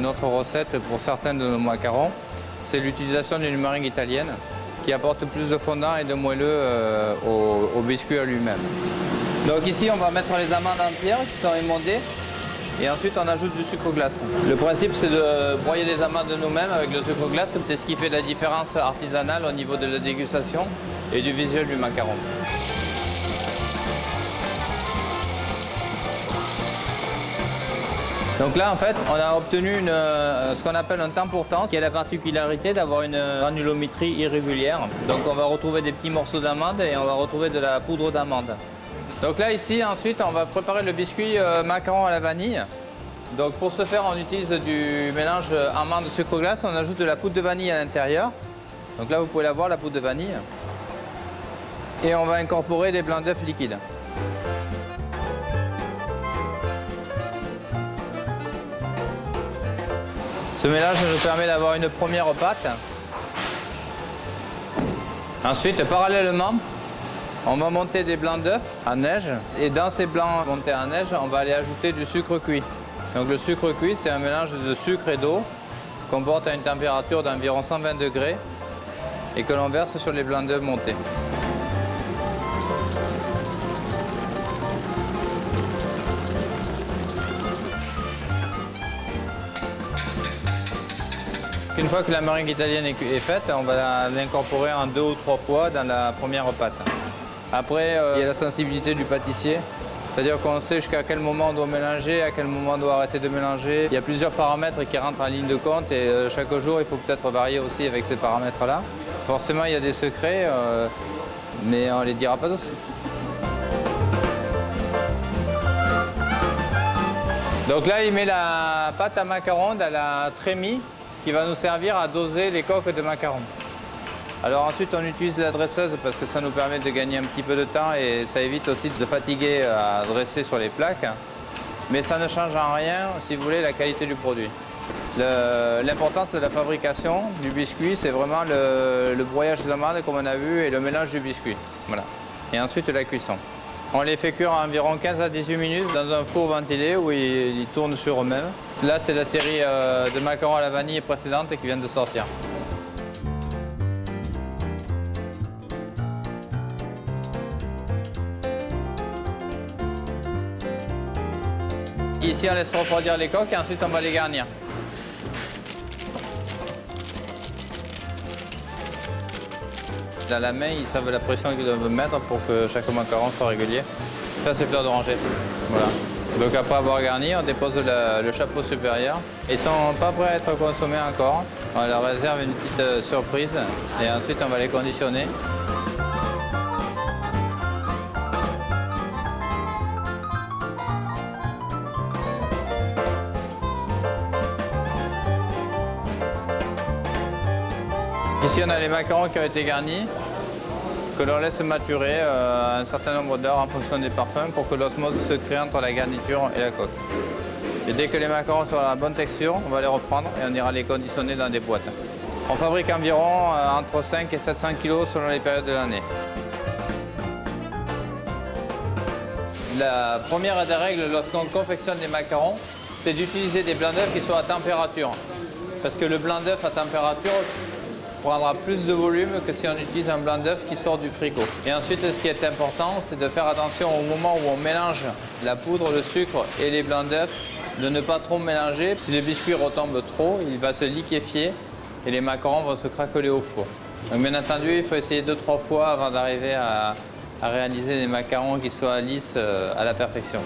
notre recette pour certains de nos macarons, c'est l'utilisation d'une meringue italienne qui apporte plus de fondant et de moelleux au biscuit à lui-même. Donc ici, on va mettre les amandes entières qui sont émondées et ensuite on ajoute du sucre glace. Le principe, c'est de broyer des amandes nous-mêmes avec le sucre glace. C'est ce qui fait la différence artisanale au niveau de la dégustation et du visuel du macaron. Donc là, en fait, on a obtenu ce qu'on appelle un temps pour temps, qui a la particularité d'avoir une granulométrie irrégulière. Donc on va retrouver des petits morceaux d'amande et on va retrouver de la poudre d'amande. Donc là, ici, ensuite, on va préparer le biscuit macaron à la vanille. Donc pour ce faire, on utilise du mélange amande-sucre glace. On ajoute de la poudre de vanille à l'intérieur. Donc là, vous pouvez la voir, la poudre de vanille. Et on va incorporer des blancs d'œufs liquides. Ce mélange nous permet d'avoir une première pâte. Ensuite, parallèlement, on va monter des blancs d'œufs en neige. Et dans ces blancs montés en neige, on va aller ajouter du sucre cuit. Donc le sucre cuit, c'est un mélange de sucre et d'eau qu'on porte à une température d'environ 120 degrés et que l'on verse sur les blancs d'œufs montés. Une fois que la meringue italienne est faite, on va l'incorporer en 2 ou 3 fois dans la première pâte. Après, il y a la sensibilité du pâtissier, c'est-à-dire qu'on sait jusqu'à quel moment on doit mélanger, à quel moment on doit arrêter de mélanger. Il y a plusieurs paramètres qui rentrent en ligne de compte et chaque jour, il faut peut-être varier aussi avec ces paramètres-là. Forcément, il y a des secrets, mais on ne les dira pas tous. Donc là, il met la pâte à macarons dans la trémie qui va nous servir à doser les coques de macarons. Alors ensuite, on utilise la dresseuse parce que ça nous permet de gagner un petit peu de temps et ça évite aussi de fatiguer à dresser sur les plaques. Mais ça ne change en rien, si vous voulez, la qualité du produit. L'importance de la fabrication du biscuit, c'est vraiment le broyage des amandes, comme on a vu, et le mélange du biscuit. Voilà. Et ensuite, la cuisson. On les fait cuire à environ 15 à 18 minutes dans un four ventilé où ils tournent sur eux-mêmes. Là, c'est la série de macarons à la vanille précédente qui vient de sortir. Ici, on laisse refroidir les coques et ensuite on va les garnir. Dans la main, ils savent la pression qu'ils doivent mettre pour que chaque macaron soit régulier. Ça, c'est fleur d'oranger. Voilà. Donc après avoir garni, on dépose le chapeau supérieur. Ils ne sont pas prêts à être consommés encore. On leur réserve une petite surprise et ensuite on va les conditionner. Ici, on a les macarons qui ont été garnis, que l'on laisse maturer un certain nombre d'heures en fonction des parfums pour que l'osmose se crée entre la garniture et la coque. Et dès que les macarons sont à la bonne texture, on va les reprendre et on ira les conditionner dans des boîtes. On fabrique environ entre 5 et 700 kg selon les périodes de l'année. La première des règles lorsqu'on confectionne des macarons, c'est d'utiliser des blancs d'œufs qui soient à température. Parce que le blanc d'œuf à température prendra plus de volume que si on utilise un blanc d'œuf qui sort du frigo. Et ensuite, ce qui est important, c'est de faire attention au moment où on mélange la poudre, le sucre et les blancs d'œuf, de ne pas trop mélanger. Si le biscuit retombe trop, il va se liquéfier et les macarons vont se craqueler au four. Donc bien entendu, il faut essayer 2-3 fois avant d'arriver à réaliser des macarons qui soient lisses à la perfection.